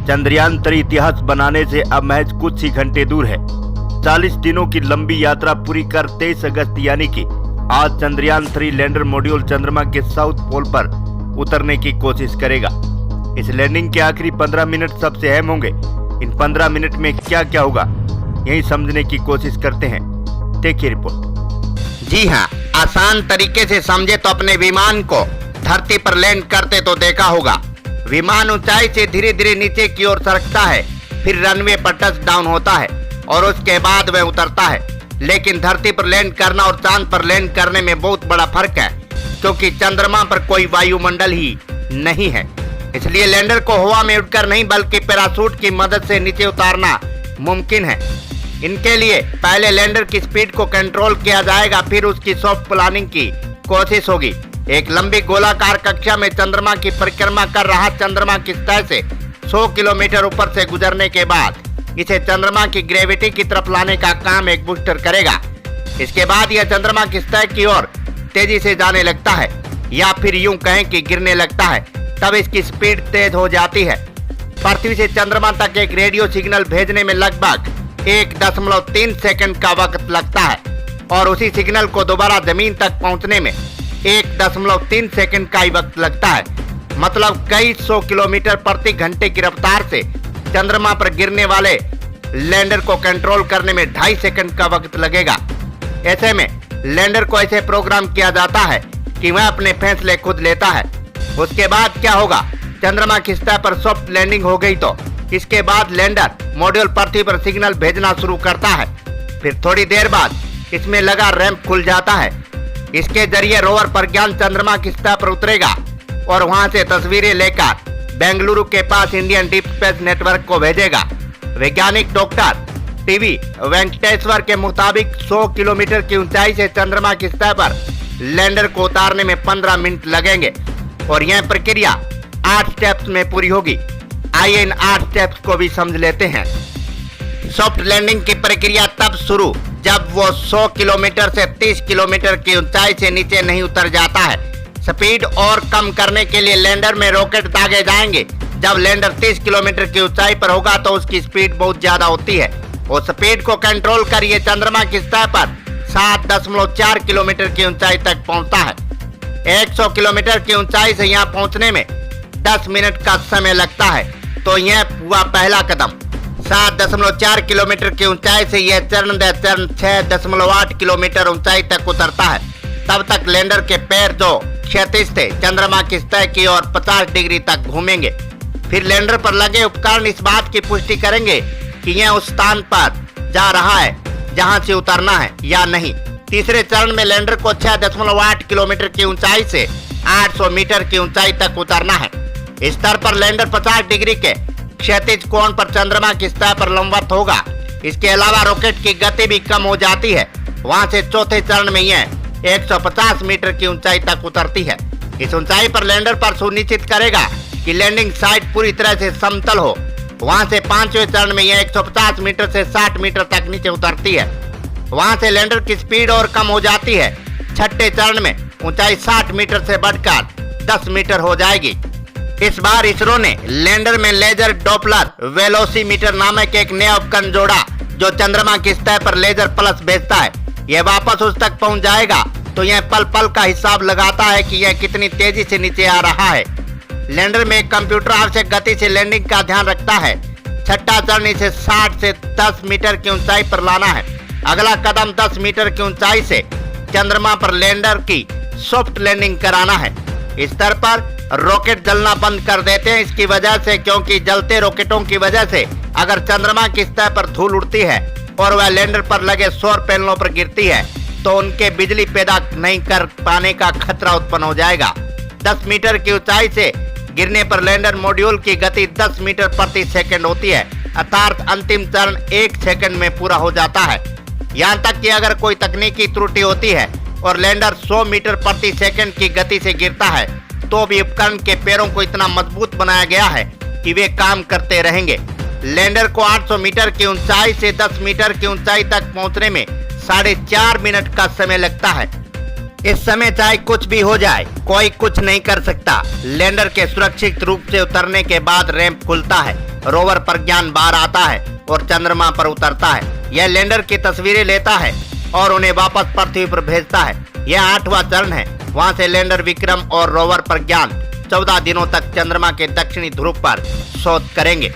चंद्रयान 3 इतिहास बनाने से अब महज कुछ ही घंटे दूर है। 40 दिनों की लंबी यात्रा पूरी कर 23 अगस्त यानी कि आज चंद्रयान 3 लैंडर मॉड्यूल चंद्रमा के साउथ पोल पर उतरने की कोशिश करेगा। इस लैंडिंग के आखिरी 15 मिनट सबसे अहम होंगे। इन 15 मिनट में क्या क्या होगा, यही समझने की कोशिश करते हैं। देखिए रिपोर्ट। जी हाँ, आसान तरीके से समझे तो अपने विमान को धरती पर लैंड करते तो देखा होगा। विमान ऊंचाई से धीरे धीरे नीचे की ओर सरकता है, फिर रनवे पर टच डाउन होता है और उसके बाद वह उतरता है। लेकिन धरती पर लैंड करना और चांद पर लैंड करने में बहुत बड़ा फर्क है, क्योंकि चंद्रमा पर कोई वायुमंडल ही नहीं है। इसलिए लैंडर को हवा में उड़कर नहीं बल्कि पैराशूट की मदद से नीचे उतारना मुमकिन है। इनके लिए पहले लैंडर की स्पीड को कंट्रोल किया जाएगा, फिर उसकी सॉफ्ट प्लानिंग की कोशिश होगी। एक लंबी गोलाकार कक्षा में चंद्रमा की परिक्रमा कर रहा चंद्रमा की सतह से 100 किलोमीटर ऊपर से गुजरने के बाद इसे चंद्रमा की ग्रेविटी की तरफ लाने का काम एक बूस्टर करेगा। इसके बाद यह चंद्रमा की सतह की ओर तेजी से जाने लगता है, या फिर यूं कहें कि गिरने लगता है। तब इसकी स्पीड तेज हो जाती है। पृथ्वी से चंद्रमा तक एक रेडियो सिग्नल भेजने में लगभग 1.3 सेकंड का वक्त लगता है और उसी सिग्नल को दोबारा जमीन तक पहुंचने में 1.3 सेकंड का ही वक्त लगता है। मतलब कई 100 किलोमीटर प्रति घंटे की रफ्तार से चंद्रमा पर गिरने वाले लैंडर को कंट्रोल करने में 2.5 सेकंड का वक्त लगेगा। ऐसे में लैंडर को ऐसे प्रोग्राम किया जाता है कि वह अपने फैसले खुद लेता है। उसके बाद क्या होगा, चंद्रमा की सतह पर सॉफ्ट लैंडिंग हो गई तो इसके बाद लैंडर मॉड्यूल पृथ्वी पर सिग्नल भेजना शुरू करता है। फिर थोड़ी देर बाद इसमें लगा रैंप खुल जाता है। इसके जरिए रोवर प्रज्ञान चंद्रमा की सतह पर उतरेगा और वहां से तस्वीरें लेकर बेंगलुरु के पास इंडियन डीप स्पेस नेटवर्क को भेजेगा। वैज्ञानिक डॉक्टर टीवी वेंकटेश्वर के मुताबिक 100 किलोमीटर की ऊंचाई से चंद्रमा की सतह पर लैंडर को उतारने में 15 मिनट लगेंगे और यह प्रक्रिया 8 स्टेप्स में पूरी होगी। आइए इन 8 स्टेप्स को भी समझ लेते हैं। सॉफ्ट लैंडिंग की प्रक्रिया तब शुरू जब वो 100 किलोमीटर से 30 किलोमीटर की ऊंचाई से नीचे नहीं उतर जाता है। स्पीड और कम करने के लिए लैंडर में रॉकेट दागे जाएंगे। जब लैंडर 30 किलोमीटर की ऊंचाई पर होगा तो उसकी स्पीड बहुत ज्यादा होती है। उस स्पीड को कंट्रोल कर ये चंद्रमा की सतह पर 7.4 किलोमीटर की ऊंचाई तक पहुंचता है। 100 किलोमीटर की ऊंचाई से यहाँ पहुंचने में 10 मिनट का समय लगता है। तो यह हुआ पहला कदम। 7.4 किलोमीटर की ऊंचाई से यह चरण दर चरण 6.8 किलोमीटर ऊंचाई तक उतरता है। तब तक लैंडर के पैर जो क्षैतिज थे चंद्रमा की सतह की ओर 50 डिग्री तक घूमेंगे। फिर लैंडर पर लगे उपकरण इस बात की पुष्टि करेंगे कि यह उस स्थान पर जा रहा है जहां से उतरना है या नहीं। तीसरे चरण में लैंडर को 6.8 किलोमीटर की ऊंचाई से 800 मीटर की ऊंचाई तक उतरना है। इस स्तर पर लैंडर 50 डिग्री के क्षैतिज कोण पर चंद्रमा की सतह पर लंबवत होगा। इसके अलावा रॉकेट की गति भी कम हो जाती है। वहां से चौथे चरण में यह 150 मीटर की ऊंचाई तक उतरती है। इस ऊंचाई पर लैंडर पर सुनिश्चित करेगा कि लैंडिंग साइट पूरी तरह से समतल हो। वहां से पांचवें चरण में यह 150 मीटर से 60 मीटर तक नीचे उतरती है। वहां से लैंडर की स्पीड और कम हो जाती है। छठे चरण में ऊंचाई 60 मीटर से बढ़कर 10 मीटर हो जाएगी। इस बार इसरो ने लैंडर में लेजर डॉपलर वेलोसीमीटर नामक एक नया उपकरण जोड़ा, जो चंद्रमा की सतह पर लेजर पल्स भेजता है। यह वापस उस तक पहुंच जाएगा तो यह पल पल का हिसाब लगाता है कि यह कितनी तेजी से नीचे आ रहा है। लैंडर में एक कंप्यूटर आवश्यक गति से लैंडिंग का ध्यान रखता है। छठा चरण इसे 60 से 10 मीटर की ऊंचाई पर लाना है। अगला कदम 10 मीटर की ऊंचाई से चंद्रमा पर लैंडर की सॉफ्ट लैंडिंग कराना है। इस स्तर पर रॉकेट जलना बंद कर देते हैं। इसकी वजह से, क्योंकि जलते रॉकेटों की वजह से अगर चंद्रमा की सतह पर धूल उड़ती है और वह लैंडर पर लगे सौर पैनलों पर गिरती है तो उनके बिजली पैदा नहीं कर पाने का खतरा उत्पन्न हो जाएगा। 10 मीटर की ऊंचाई से गिरने पर लैंडर मॉड्यूल की गति 10 मीटर प्रति सेकंड होती है, अर्थात अंतिम चरण 1 सेकंड में पूरा हो जाता है। यहाँ तक कि अगर कोई तकनीकी त्रुटि होती है और लैंडर 100 मीटर प्रति सेकंड की गति से गिरता है तो भी उपकरण के पैरों को इतना मजबूत बनाया गया है कि वे काम करते रहेंगे। लैंडर को 800 मीटर की ऊंचाई से 10 मीटर की ऊंचाई तक पहुंचने में 4.5 मिनट का समय लगता है। इस समय चाहे कुछ भी हो जाए, कोई कुछ नहीं कर सकता। लैंडर के सुरक्षित रूप से उतरने के बाद रैंप खुलता है। रोवर प्रज्ञान बाहर आता है और चंद्रमा पर उतरता है। यह लैंडर की तस्वीरें लेता है और उन्हें वापस पृथ्वी पर भेजता है। यह 8वां चरण है। वहां से लैंडर विक्रम और रोवर प्रज्ञान 14 दिनों तक चंद्रमा के दक्षिणी ध्रुव पर शोध करेंगे।